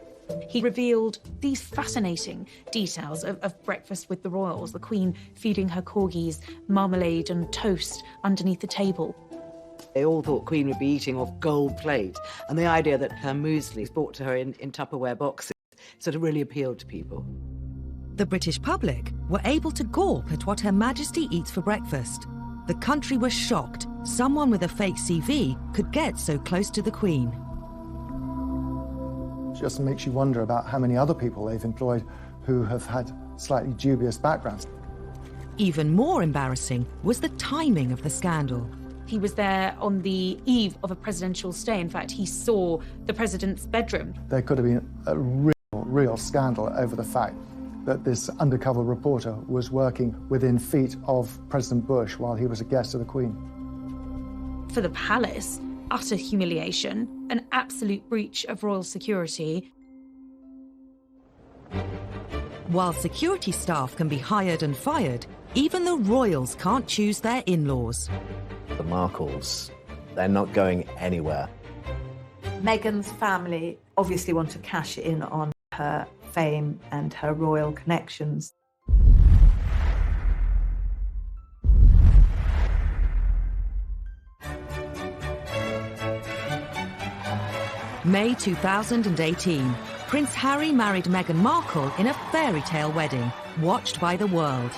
He revealed these fascinating details of breakfast with the royals, the Queen feeding her corgis marmalade and toast underneath the table. They all thought Queen would be eating off gold plate, and the idea that her muesli was brought to her in Tupperware boxes sort of really appealed to people. The British public were able to gawp at what Her Majesty eats for breakfast. The country was shocked someone with a fake CV could get so close to the Queen. It just makes you wonder about how many other people they've employed who have had slightly dubious backgrounds. Even more embarrassing was the timing of the scandal. He was there on the eve of a presidential stay. In fact, he saw the president's bedroom. There could have been a real scandal over the fact that this undercover reporter was working within feet of President Bush while he was a guest of the Queen. For the palace, utter humiliation, an absolute breach of royal security. While security staff can be hired and fired, even the royals can't choose their in-laws. The Markles, they're not going anywhere. Meghan's family obviously want to cash in on her fame and her royal connections. May 2018, Prince Harry married Meghan Markle in a fairy tale wedding, watched by the world.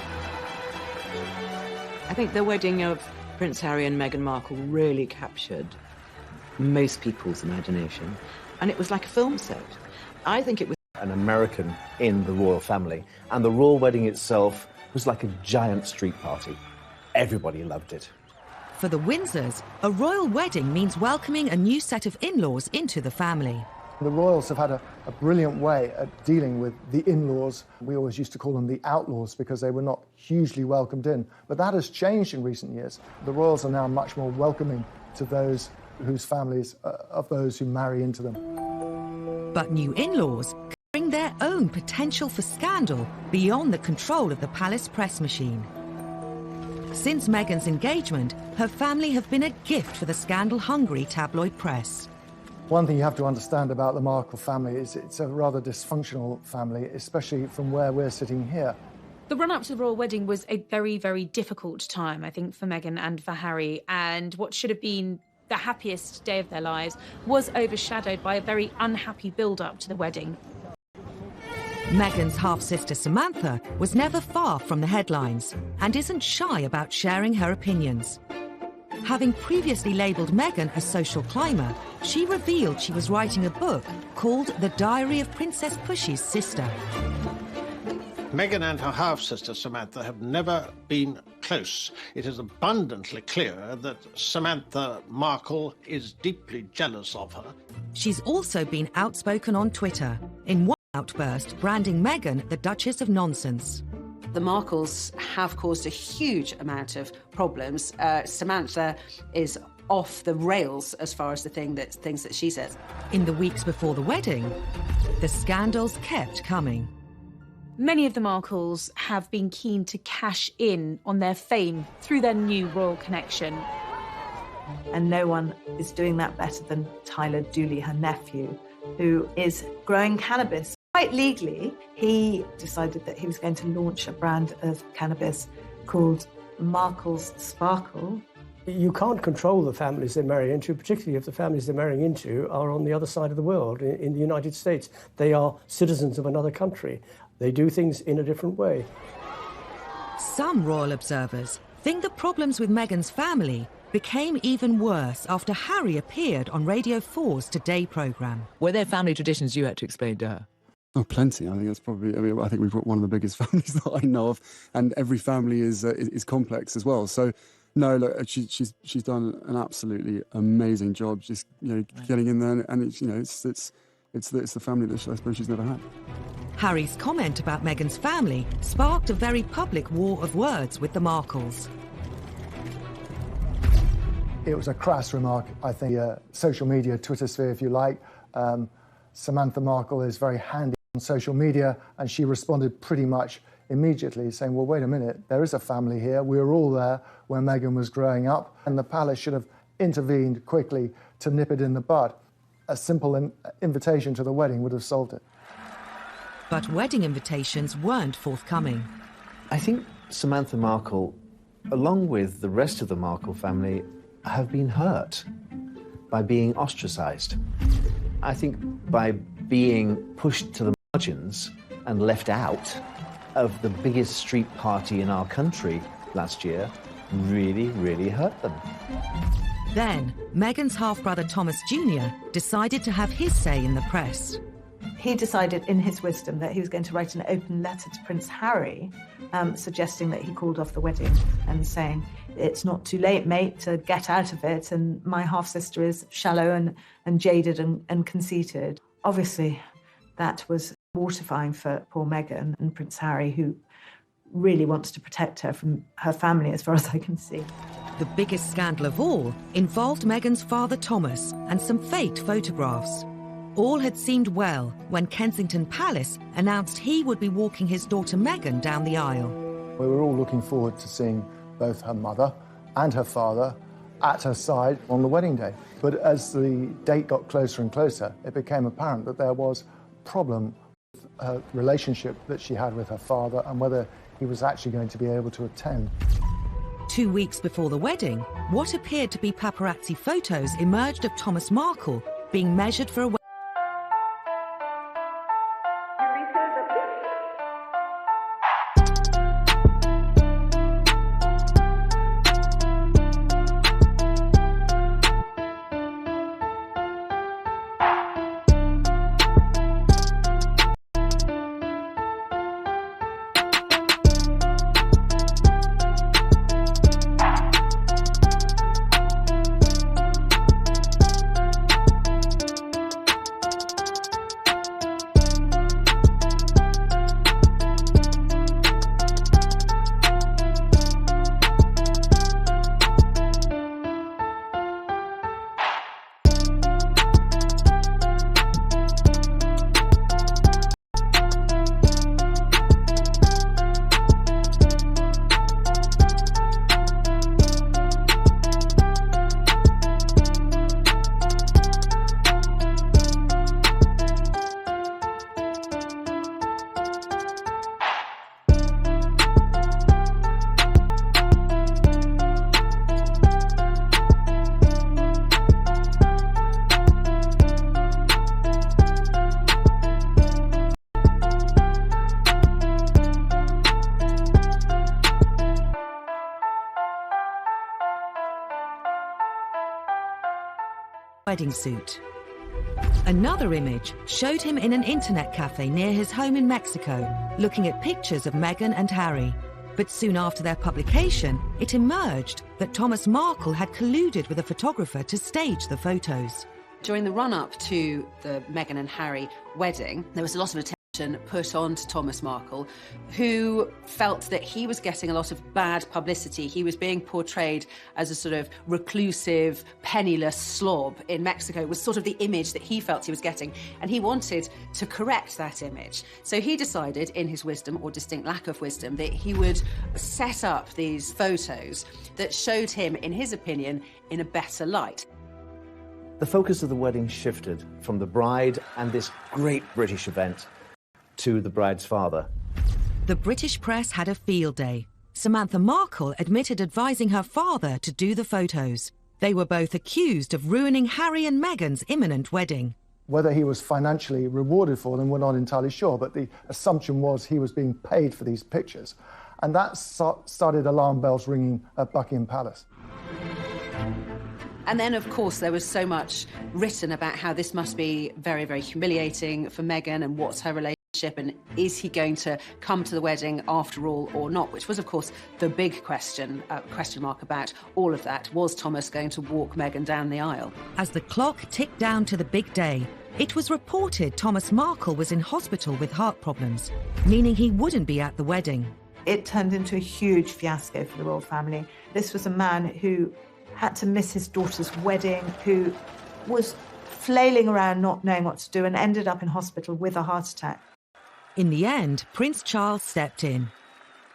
I think the wedding of Prince Harry and Meghan Markle really captured most people's imagination, and it was like a film set. I think it was an American in the royal family, and the royal wedding itself was like a giant street party. Everybody loved it. For the Windsors, a royal wedding means welcoming a new set of in-laws into the family. The royals have had a brilliant way at dealing with the in-laws. We always used to call them the outlaws because they were not hugely welcomed in. But that has changed in recent years. The royals are now much more welcoming to those whose families, of those who marry into them. But new in-laws can bring their own potential for scandal beyond the control of the palace press machine. Since Meghan's engagement, her family have been a gift for the scandal-hungry tabloid press. One thing you have to understand about the Markle family is it's a rather dysfunctional family, especially from where we're sitting here. The run-up to the royal wedding was a very, very difficult time, I think, for Meghan and for Harry, and what should have been the happiest day of their lives was overshadowed by a very unhappy build-up to the wedding. Meghan's half-sister Samantha was never far from the headlines and isn't shy about sharing her opinions. Having previously labelled Meghan a social climber, she revealed she was writing a book called The Diary of Princess Pushy's Sister. Meghan and her half-sister Samantha have never been close. It is abundantly clear that Samantha Markle is deeply jealous of her. She's also been outspoken on Twitter, in one outburst branding Meghan the Duchess of Nonsense. The Markles have caused a huge amount of problems. Samantha is off the rails as far as the things that she says. In the weeks before the wedding, the scandals kept coming. Many of the Markles have been keen to cash in on their fame through their new royal connection. And no one is doing that better than Tyler Dooley, her nephew, who is growing cannabis. Quite legally, he decided that he was going to launch a brand of cannabis called Markle's Sparkle. You can't control the families they marry into, particularly if the families they're marrying into are on the other side of the world, in the United States. They are citizens of another country. They do things in a different way. Some royal observers think the problems with Meghan's family became even worse after Harry appeared on Radio 4's Today programme. Were there family traditions you had to explain to her? Oh, plenty. I think that's probably. I mean, I think we've got one of the biggest families that I know of, and every family is complex as well. So, no, look, she's done an absolutely amazing job. Just getting in there, and it's the family that I suppose she's never had. Harry's comment about Meghan's family sparked a very public war of words with the Markles. It was a crass remark, I think. Social media, Twitter sphere, if you like. Samantha Markle is very handy on social media, and she responded pretty much immediately, saying, well, wait a minute, there is a family here. We were all there when Meghan was growing up, and the palace should have intervened quickly to nip it in the bud. A simple invitation to the wedding would have solved it. But wedding invitations weren't forthcoming. I think Samantha Markle, along with the rest of the Markle family, have been hurt by being ostracised. I think by being pushed to the margins and left out of the biggest street party in our country last year really, really hurt them. Then, Meghan's half-brother Thomas Jr. decided to have his say in the press. He decided in his wisdom that he was going to write an open letter to Prince Harry, suggesting that he called off the wedding and saying, it's not too late, mate, to get out of it, and my half-sister is shallow and jaded and conceited. Obviously, that was mortifying for poor Meghan and Prince Harry, who really wants to protect her from her family, as far as I can see. The biggest scandal of all involved Meghan's father Thomas and some faked photographs. All had seemed well when Kensington Palace announced he would be walking his daughter Meghan down the aisle. We were all looking forward to seeing both her mother and her father at her side on the wedding day. But as the date got closer and closer, it became apparent that there was a problem with her relationship that she had with her father and whether he was actually going to be able to attend. 2 weeks before the wedding, what appeared to be paparazzi photos emerged of Thomas Markle being measured for a wedding suit. Another image showed him in an internet cafe near his home in Mexico, looking at pictures of Meghan and Harry. But soon after their publication, it emerged that Thomas Markle had colluded with a photographer to stage the photos. During the run-up to the Meghan and Harry wedding, there was a lot of attention put on to Thomas Markle, who felt that he was getting a lot of bad publicity. He was being portrayed as a sort of reclusive, penniless slob in Mexico, was sort of the image that he felt he was getting, and he wanted to correct that image. So he decided, in his wisdom, or distinct lack of wisdom, that he would set up these photos that showed him, in his opinion, in a better light. The focus of the wedding shifted from the bride and this great British event to the bride's father. The British press had a field day. Samantha Markle admitted advising her father to do the photos. They were both accused of ruining Harry and Meghan's imminent wedding. Whether he was financially rewarded for them, we're not entirely sure, but the assumption was he was being paid for these pictures. And that started alarm bells ringing at Buckingham Palace. And then, of course, there was so much written about how this must be very, very humiliating for Meghan and what's her relationship and is he going to come to the wedding after all or not, which was, of course, the big question mark about all of that. Was Thomas going to walk Meghan down the aisle? As the clock ticked down to the big day, it was reported Thomas Markle was in hospital with heart problems, meaning he wouldn't be at the wedding. It turned into a huge fiasco for the royal family. This was a man who had to miss his daughter's wedding, who was flailing around not knowing what to do and ended up in hospital with a heart attack. In the end, Prince Charles stepped in.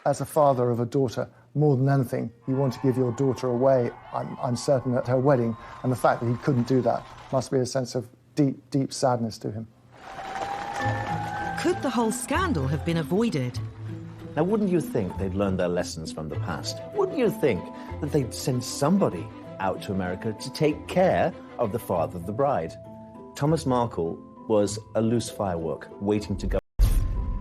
As a father of a daughter, more than anything, you want to give your daughter away, I'm certain, at her wedding, and the fact that he couldn't do that must be a sense of deep, deep sadness to him. Could the whole scandal have been avoided? Now, wouldn't you think they'd learned their lessons from the past? Wouldn't you think that they'd send somebody out to America to take care of the father of the bride? Thomas Markle was a loose firework waiting to go.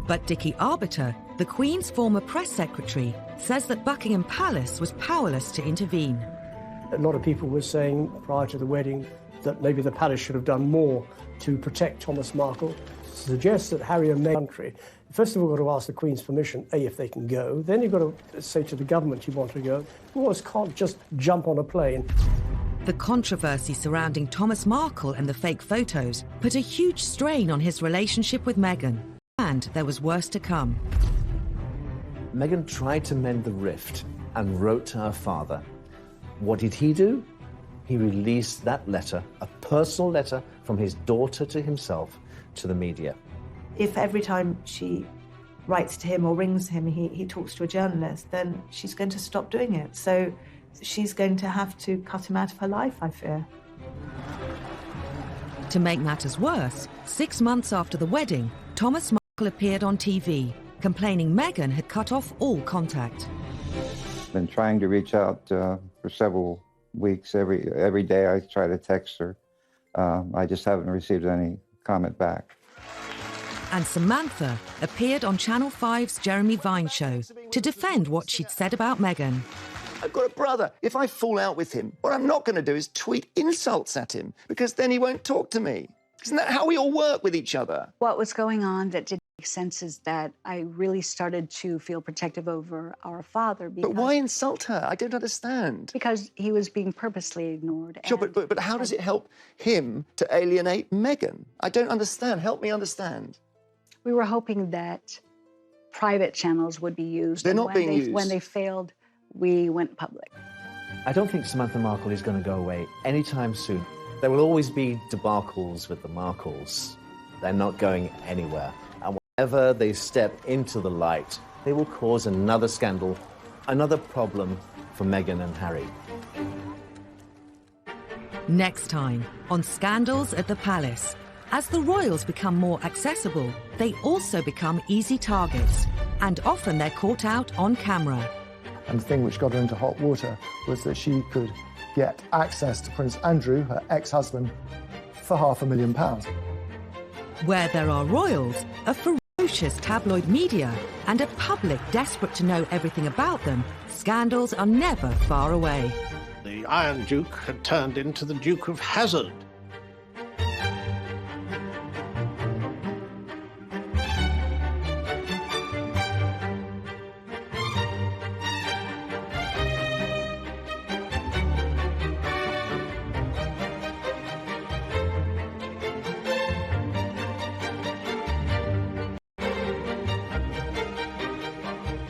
But Dickie Arbiter, the Queen's former press secretary, says that Buckingham Palace was powerless to intervene. A lot of people were saying prior to the wedding that maybe the palace should have done more to protect Thomas Markle. Suggests that Harry and Meghan country, first of all, got to ask the Queen's permission, if they can go. Then you've got to say to the government you want to go. You always can't just jump on a plane. The controversy surrounding Thomas Markle and the fake photos put a huge strain on his relationship with Meghan. And there was worse to come. Meghan tried to mend the rift and wrote to her father. What did he do? He released that letter, a personal letter from his daughter to himself, to the media. If every time she writes to him or rings him, he talks to a journalist, then she's going to stop doing it. So she's going to have to cut him out of her life, I fear. To make matters worse, 6 months after the wedding, Thomas Markle appeared on TV, complaining Meghan had cut off all contact. Been trying to reach out for several weeks. Every day I try to text her. I just haven't received any comment back. And Samantha appeared on Channel 5's Jeremy Vine show to defend what she'd said about Meghan. I've got a brother. If I fall out with him, what I'm not going to do is tweet insults at him, because then he won't talk to me. Isn't that how we all work with each other? What was going on that didn't make sense is that I really started to feel protective over our father. But why insult her? I don't understand. Because he was being purposely ignored. Sure, but how does it help him to alienate Meghan? I don't understand. Help me understand. We were hoping that private channels would be used. They're not being used. When they failed, we went public. I don't think Samantha Markle is going to go away anytime soon. There will always be debacles with the Markles. They're not going anywhere. And whenever they step into the light, they will cause another scandal, another problem for Meghan and Harry. Next time on Scandals at the Palace. As the royals become more accessible, they also become easy targets, and often they're caught out on camera. And the thing which got her into hot water was that she could get access to Prince Andrew, her ex-husband, for £500,000. Where there are royals, a ferocious tabloid media, and a public desperate to know everything about them, scandals are never far away. The Iron Duke had turned into the Duke of Hazard.